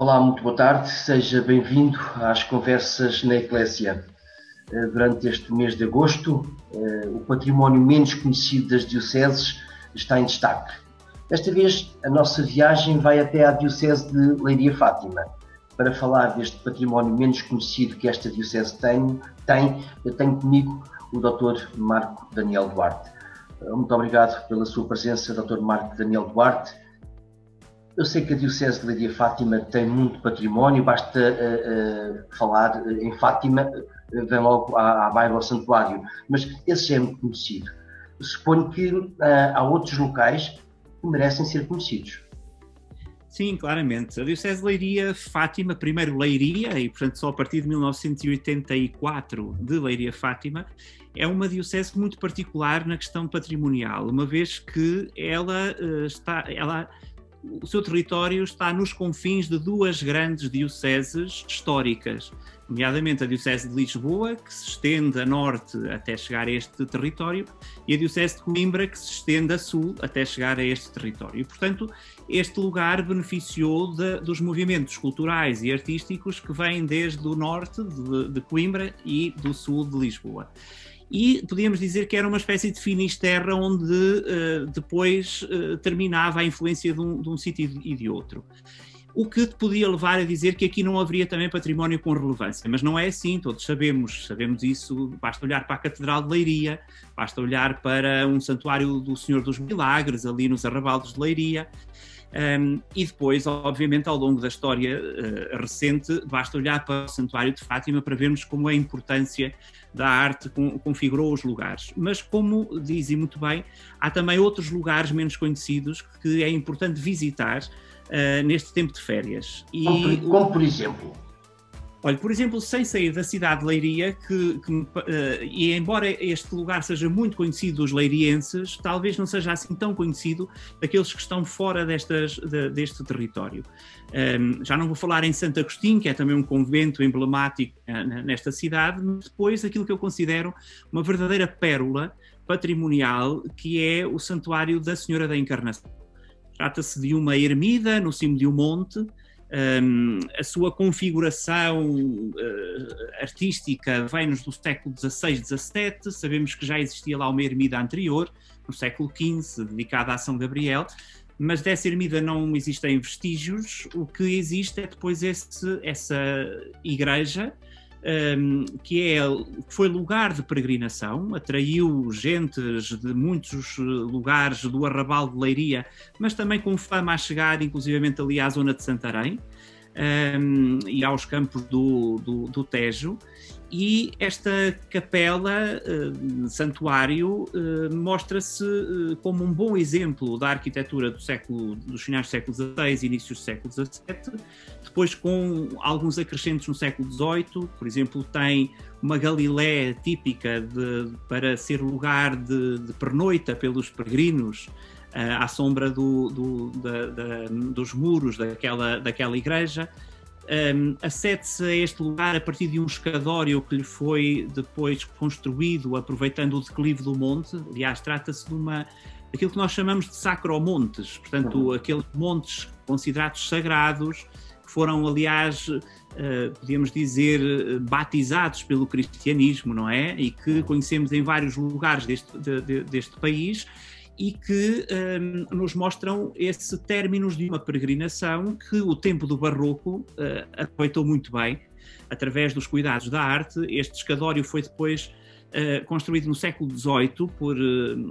Olá, muito boa tarde, seja bem-vindo às Conversas na Eclésia. Durante este mês de agosto, o património menos conhecido das dioceses está em destaque. Desta vez, a nossa viagem vai até à Diocese de Leiria Fátima. Para falar deste património menos conhecido que esta diocese tem, eu tenho comigo o Dr. Marco Daniel Duarte. Muito obrigado pela sua presença, Dr. Marco Daniel Duarte. Eu sei que a Diocese de Leiria Fátima tem muito património, basta falar em Fátima, vem logo à bairro ao santuário, mas esse já é muito conhecido. Suponho que há outros locais que merecem ser conhecidos. Sim, claramente. A Diocese de Leiria Fátima, primeiro Leiria, e portanto só a partir de 1984 de Leiria Fátima, é uma diocese muito particular na questão patrimonial, uma vez que o seu território está nos confins de duas grandes dioceses históricas, nomeadamente a Diocese de Lisboa, que se estende a norte até chegar a este território, e a Diocese de Coimbra, que se estende a sul até chegar a este território. E, portanto, este lugar beneficiou dos movimentos culturais e artísticos que vêm desde o norte de Coimbra e do sul de Lisboa. E podíamos dizer que era uma espécie de Finisterra onde depois terminava a influência de um sítio e de outro. O que te podia levar a dizer que aqui não haveria também património com relevância, mas não é assim, todos sabemos isso, basta olhar para a Catedral de Leiria, basta olhar para um santuário do Senhor dos Milagres, ali nos arrabaldes de Leiria, e depois, obviamente, ao longo da história recente, basta olhar para o Santuário de Fátima para vermos como a importância da arte configurou os lugares. Mas, como dizem muito bem, há também outros lugares menos conhecidos que é importante visitar neste tempo de férias. Como por exemplo? Olha, por exemplo, sem sair da cidade de Leiria, e embora este lugar seja muito conhecido dos leirienses, talvez não seja assim tão conhecido daqueles que estão fora deste território. Já não vou falar em Santo Agostinho, que é também um convento emblemático nesta cidade, mas depois aquilo que eu considero uma verdadeira pérola patrimonial, que é o Santuário da Senhora da Encarnação. Trata-se de uma ermida no cimo de um monte. A sua configuração artística vem-nos do século XVI, XVII, sabemos que já existia lá uma ermida anterior, no século XV, dedicada a São Gabriel, mas dessa ermida não existem vestígios. O que existe é depois essa igreja, que foi lugar de peregrinação, atraiu gentes de muitos lugares do arrabal de Leiria, mas também com fama a chegar inclusivamente ali à zona de Santarém e aos campos do Tejo. E esta capela, santuário, mostra-se como um bom exemplo da arquitetura dos finais do século XVI e inícios do século XVII, depois com alguns acrescentos no século XVIII. Por exemplo, tem uma Galilé típica para ser lugar de pernoita pelos peregrinos, à sombra dos muros daquela igreja. Acede-se a este lugar a partir de um escadório que lhe foi depois construído aproveitando o declive do monte. Aliás, trata-se daquilo que nós chamamos de sacromontes, portanto, aqueles montes considerados sagrados, que foram, aliás, podíamos dizer, batizados pelo cristianismo, não é? E que conhecemos em vários lugares deste país, e que nos mostram esse término de uma peregrinação que o tempo do Barroco aproveitou muito bem, através dos cuidados da arte. Este escadório foi depois construído no século XVIII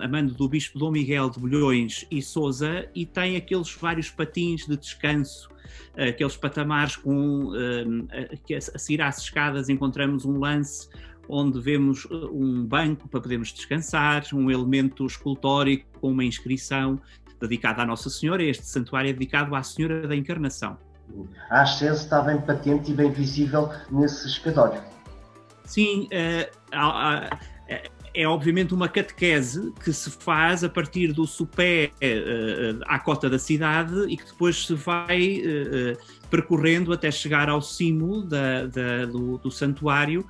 a mando do bispo Dom Miguel de Bulhões e Sousa, e tem aqueles vários patins de descanso, aqueles patamares que a seguir às escadas encontramos um lance onde vemos um banco para podermos descansar, um elemento escultórico com uma inscrição dedicada à Nossa Senhora. Este santuário é dedicado à Senhora da Encarnação. A ascese está bem patente e bem visível nesse escadório. Sim, é obviamente uma catequese que se faz a partir do sopé à cota da cidade e que depois se vai percorrendo até chegar ao cimo do santuário.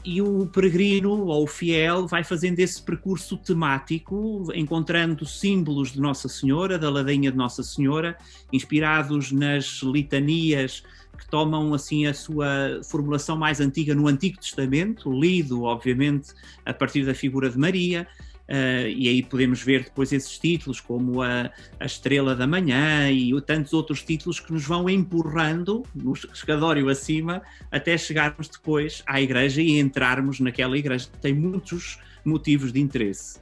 E o peregrino ou o fiel vai fazendo esse percurso temático, encontrando símbolos de Nossa Senhora, da ladainha de Nossa Senhora, inspirados nas litanias que tomam assim a sua formulação mais antiga no Antigo Testamento, lido obviamente a partir da figura de Maria. E aí podemos ver depois esses títulos como a Estrela da Manhã e tantos outros títulos que nos vão empurrando no escadório acima até chegarmos depois à igreja e entrarmos naquela igreja que tem muitos motivos de interesse.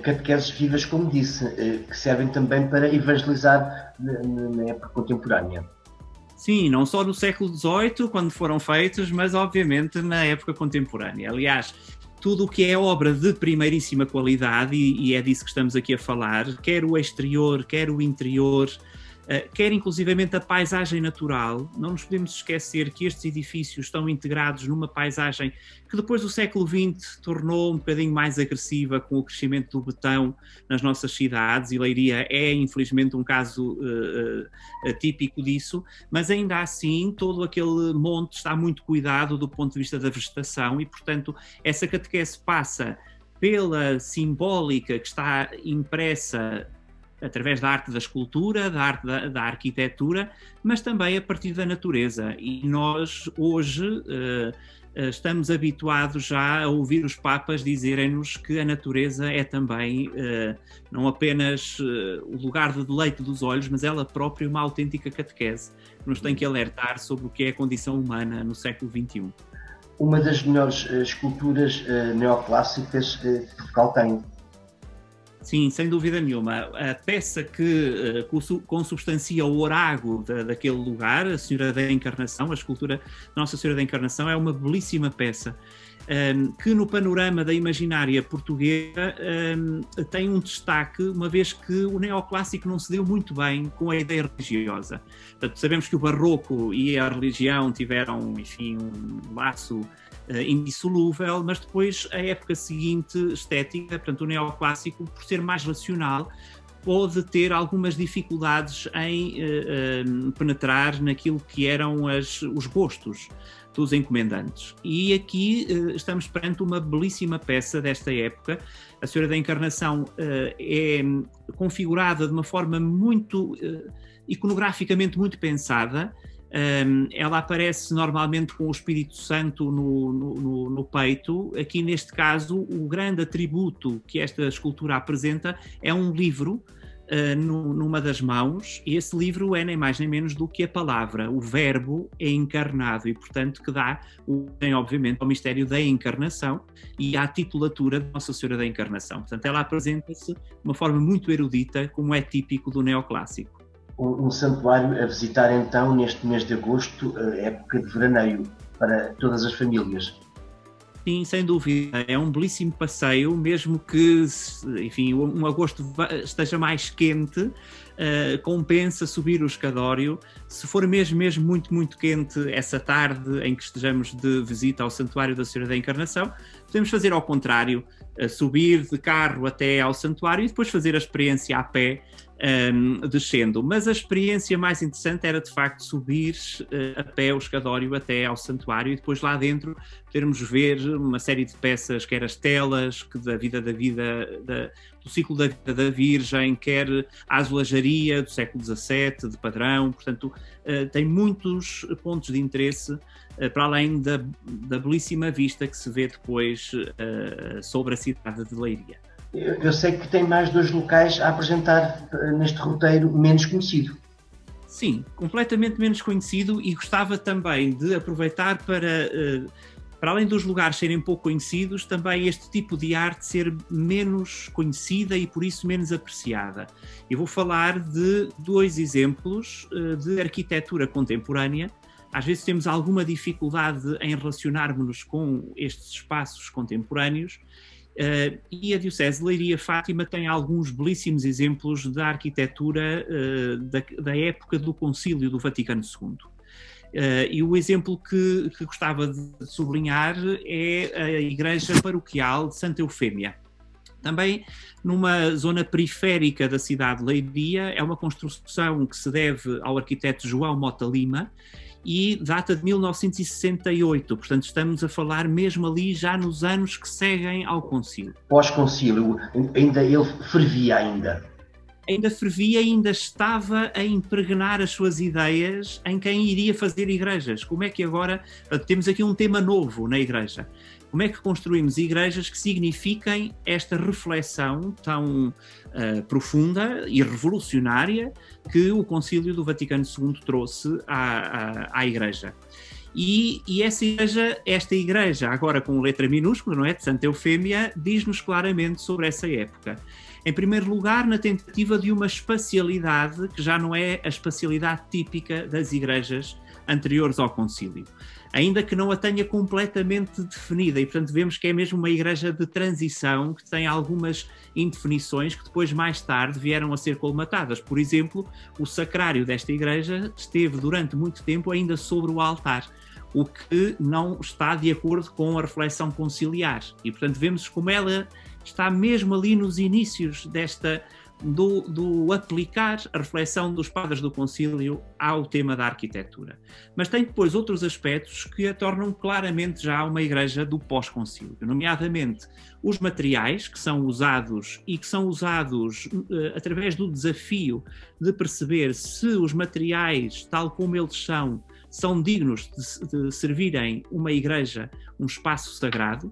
Catequeses vivas, como disse, que servem também para evangelizar na época contemporânea. Sim, não só no século XVIII, quando foram feitos, mas obviamente na época contemporânea. Aliás, tudo o que é obra de primeiríssima qualidade, e é disso que estamos aqui a falar, quer o exterior, quer o interior, quer inclusivamente a paisagem natural, não nos podemos esquecer que estes edifícios estão integrados numa paisagem que depois do século XX tornou um bocadinho mais agressiva com o crescimento do betão nas nossas cidades, e Leiria é infelizmente um caso típico disso, mas ainda assim todo aquele monte está muito cuidado do ponto de vista da vegetação e, portanto, essa catequese passa pela simbólica que está impressa através da arte da escultura, da arte da arquitetura, mas também a partir da natureza. E nós hoje estamos habituados já a ouvir os papas dizerem-nos que a natureza é também não apenas o lugar de deleite dos olhos, mas ela própria uma autêntica catequese, que nos tem que alertar sobre o que é a condição humana no século XXI. Uma das melhores esculturas neoclássicas que Portugal tem. Sim, sem dúvida nenhuma. A peça que consubstancia o orago daquele lugar, a Senhora da Encarnação, a escultura Nossa Senhora da Encarnação, é uma belíssima peça que no panorama da imaginária portuguesa tem um destaque, uma vez que o neoclássico não se deu muito bem com a ideia religiosa. Portanto, sabemos que o barroco e a religião tiveram, enfim, um laço indissolúvel, mas depois a época seguinte, estética, portanto o neoclássico, por ser mais racional, pode ter algumas dificuldades em penetrar naquilo que eram os gostos dos encomendantes. E aqui estamos perante uma belíssima peça desta época. A Senhora da Encarnação é configurada de uma forma muito iconograficamente muito pensada. Ela aparece normalmente com o Espírito Santo no peito. Aqui neste caso o grande atributo que esta escultura apresenta é um livro numa das mãos, e esse livro é nem mais nem menos do que a palavra, o verbo é encarnado, e portanto que dá obviamente ao mistério da encarnação e à titulatura de Nossa Senhora da Encarnação. Portanto ela apresenta-se de uma forma muito erudita, como é típico do neoclássico. Um santuário a visitar então neste mês de agosto, época de veraneio, para todas as famílias. Sim, sem dúvida, é um belíssimo passeio, mesmo que, enfim, um agosto esteja mais quente, compensa subir o escadório. Se for mesmo muito, muito quente essa tarde em que estejamos de visita ao Santuário da Senhora da Encarnação, podemos fazer ao contrário, subir de carro até ao santuário e depois fazer a experiência a pé, descendo. Mas a experiência mais interessante era de facto subir a pé o escadório até ao santuário e depois lá dentro podermos ver uma série de peças, quer as telas do ciclo da vida da Virgem, quer a azulejaria do século XVII, de padrão. Portanto, tem muitos pontos de interesse, para além da belíssima vista que se vê depois sobre a cidade de Leiria. Eu sei que tem mais 2 locais a apresentar neste roteiro menos conhecido. Sim, completamente menos conhecido, e gostava também de aproveitar para além dos lugares serem pouco conhecidos, também este tipo de arte ser menos conhecida e por isso menos apreciada. Eu vou falar de 2 exemplos de arquitetura contemporânea. Às vezes temos alguma dificuldade em relacionarmos-nos com estes espaços contemporâneos, e a Diocese de Leiria-Fátima tem alguns belíssimos exemplos da arquitetura da época do Concílio do Vaticano II. E o exemplo que gostava de sublinhar é a Igreja Paroquial de Santa Eufémia. Também numa zona periférica da cidade de Leiria, é uma construção que se deve ao arquiteto João Mota Lima, e data de 1968, portanto estamos a falar mesmo ali já nos anos que seguem ao concílio. Pós-concílio, ainda ele fervia ainda. Ainda fervia, ainda estava a impregnar as suas ideias em quem iria fazer igrejas. Como é que agora, temos aqui um tema novo na igreja, como é que construímos igrejas que signifiquem esta reflexão tão profunda e revolucionária que o Concílio do Vaticano II trouxe à igreja. E esta igreja, agora com letra minúscula, não é, de Santa Eufémia, diz-nos claramente sobre essa época. Em primeiro lugar, na tentativa de uma espacialidade que já não é a espacialidade típica das igrejas anteriores ao concílio, ainda que não a tenha completamente definida, e portanto vemos que é mesmo uma igreja de transição que tem algumas indefinições que depois mais tarde vieram a ser colmatadas. Por exemplo, o sacrário desta igreja esteve durante muito tempo ainda sobre o altar, o que não está de acordo com a reflexão conciliar, e portanto vemos como ela está mesmo ali nos inícios do aplicar a reflexão dos padres do concílio ao tema da arquitetura. Mas tem depois outros aspectos que a tornam claramente já uma igreja do pós-concílio, nomeadamente os materiais que são usados através do desafio de perceber se os materiais, tal como eles são dignos de servirem uma igreja, um espaço sagrado.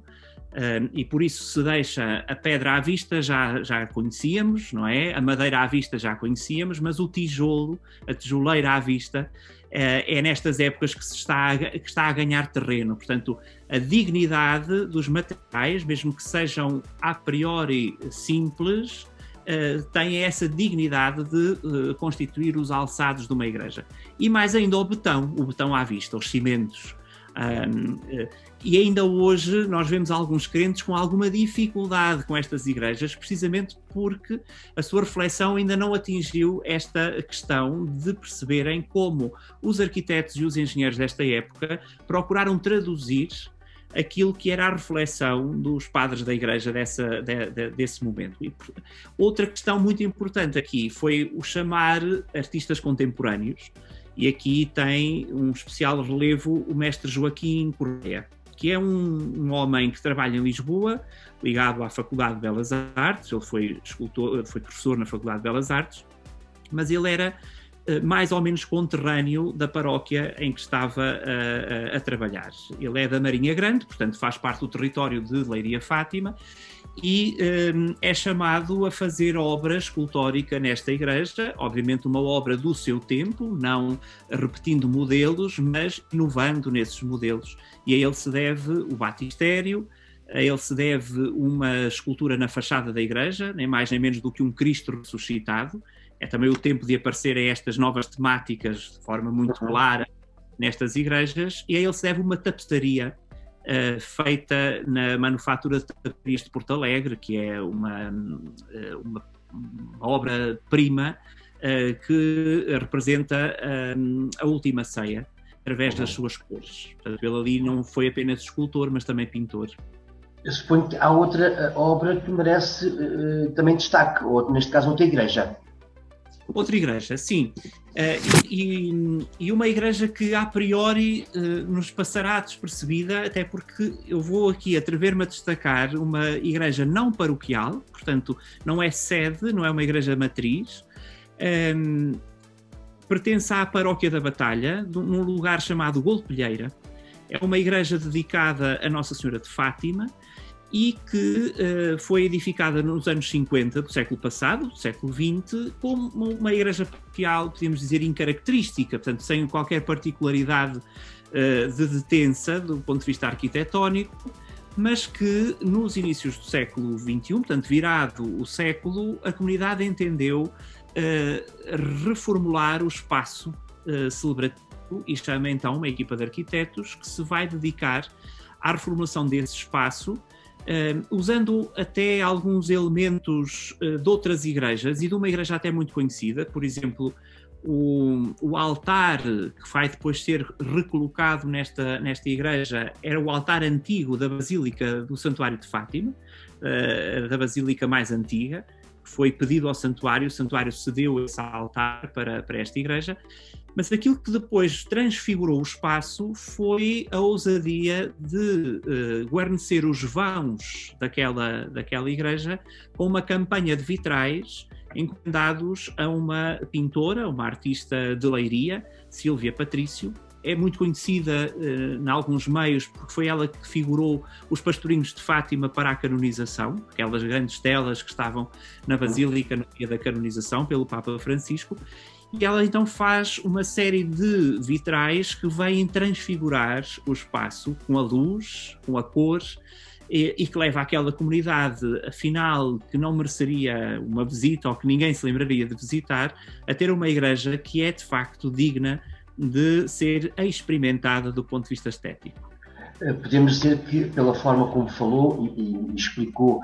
E por isso se deixa a pedra à vista, já conhecíamos, não é? A madeira à vista já conhecíamos, mas o tijolo, a tijoleira à vista, é nestas épocas que está a ganhar terreno. Portanto, a dignidade dos materiais, mesmo que sejam a priori simples, tem essa dignidade de constituir os alçados de uma igreja. E mais ainda o betão à vista, os cimentos. E ainda hoje nós vemos alguns crentes com alguma dificuldade com estas igrejas, precisamente porque a sua reflexão ainda não atingiu esta questão de perceberem como os arquitetos e os engenheiros desta época procuraram traduzir aquilo que era a reflexão dos padres da igreja desse momento. E outra questão muito importante aqui foi o chamar artistas contemporâneos, e aqui tem um especial relevo o mestre Joaquim Correia, que é um homem que trabalha em Lisboa, ligado à Faculdade de Belas Artes. Ele foi escultor, foi professor na Faculdade de Belas Artes, mas ele era mais ou menos conterrâneo da paróquia em que estava a trabalhar. Ele é da Marinha Grande, portanto faz parte do território de Leiria Fátima, e é chamado a fazer obra escultórica nesta igreja, obviamente uma obra do seu tempo, não repetindo modelos, mas inovando nesses modelos. E a ele se deve o batistério, a ele se deve uma escultura na fachada da igreja, nem mais nem menos do que um Cristo ressuscitado. É também o tempo de aparecer a estas novas temáticas de forma muito clara nestas igrejas, e a ele se deve uma tapeçaria feita na Manufatura de Tapetarias de Porto Alegre, que é uma obra-prima que representa a Última Ceia, através das suas cores. Portanto, ele ali não foi apenas escultor, mas também pintor. Eu suponho que há outra obra que merece também destaque, ou neste caso outra igreja. Outra igreja, sim. E uma igreja que a priori nos passará despercebida, até porque eu vou aqui atrever-me a destacar uma igreja não paroquial, portanto não é sede, não é uma igreja matriz, pertence à Paróquia da Batalha, num lugar chamado Golpelheira. É uma igreja dedicada a Nossa Senhora de Fátima, e que foi edificada nos anos 50 do século passado, do século XX, como uma igreja paroquial, podemos dizer, incaracterística, portanto, sem qualquer particularidade de detença do ponto de vista arquitetónico, mas que nos inícios do século XXI, portanto, virado o século, a comunidade entendeu reformular o espaço celebrativo e chama então uma equipa de arquitetos que se vai dedicar à reformulação desse espaço, usando até alguns elementos de outras igrejas e de uma igreja até muito conhecida. Por exemplo, o altar que vai depois ser recolocado nesta igreja era o altar antigo da Basílica do Santuário de Fátima, da Basílica mais antiga, que foi pedido ao santuário, o santuário cedeu esse altar para esta igreja. Mas aquilo que depois transfigurou o espaço foi a ousadia de guarnecer os vãos daquela igreja com uma campanha de vitrais encomendados a uma pintora, uma artista de Leiria, Sílvia Patrício. É muito conhecida em alguns meios porque foi ela que figurou os pastorinhos de Fátima para a canonização, aquelas grandes telas que estavam na Basílica no dia da canonização pelo Papa Francisco. E ela então faz uma série de vitrais que vêm transfigurar o espaço com a luz, com a cor, e que leva àquela comunidade, afinal, que não mereceria uma visita ou que ninguém se lembraria de visitar, a ter uma igreja que é de facto digna de ser experimentada do ponto de vista estético. Podemos dizer que, pela forma como falou e explicou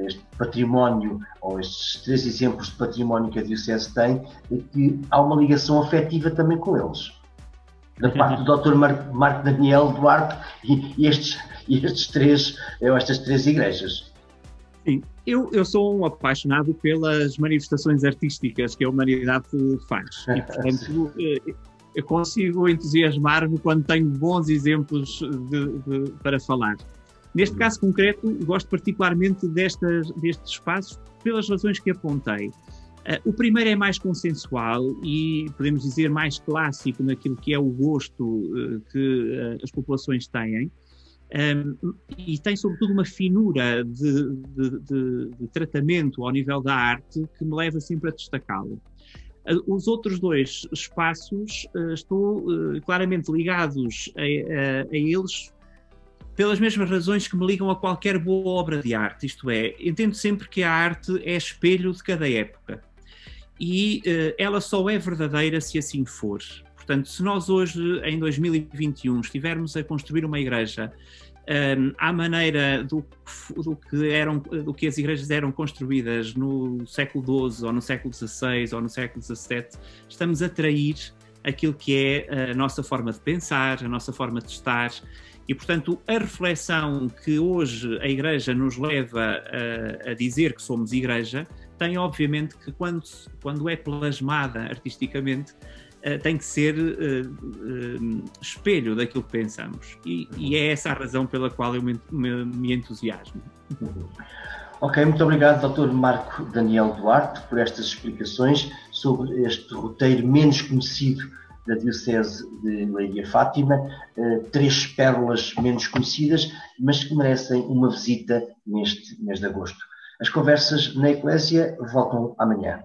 este património, ou estes 3 exemplos de património que a Diocese tem, é que há uma ligação afetiva também com eles. Da parte do Dr. Marco Daniel Duarte estas 3 igrejas. Sim, eu sou um apaixonado pelas manifestações artísticas que a humanidade faz. E, portanto, eu consigo entusiasmar-me quando tenho bons exemplos para falar. Neste caso concreto, gosto particularmente destes espaços pelas razões que apontei. O primeiro é mais consensual e, podemos dizer, mais clássico naquilo que é o gosto que as populações têm. E tem, sobretudo, uma finura de tratamento ao nível da arte que me leva sempre a destacá-lo. Os outros 2 espaços estou claramente ligados a eles pelas mesmas razões que me ligam a qualquer boa obra de arte, isto é, entendo sempre que a arte é espelho de cada época e ela só é verdadeira se assim for. Portanto, se nós hoje, em 2021, estivermos a construir uma igreja à maneira do que as igrejas eram construídas no século XII, ou no século XVI, ou no século XVII, estamos a trair aquilo que é a nossa forma de pensar, a nossa forma de estar, e, portanto, a reflexão que hoje a Igreja nos leva a dizer que somos Igreja, tem, obviamente, que quando é plasmada artisticamente, tem que ser espelho daquilo que pensamos. E é essa a razão pela qual eu me entusiasmo. Ok, muito obrigado, Dr. Marco Daniel Duarte, por estas explicações sobre este roteiro menos conhecido da Diocese de Leiria-Fátima, 3 pérolas menos conhecidas, mas que merecem uma visita neste mês de agosto. As conversas na Eclésia voltam amanhã.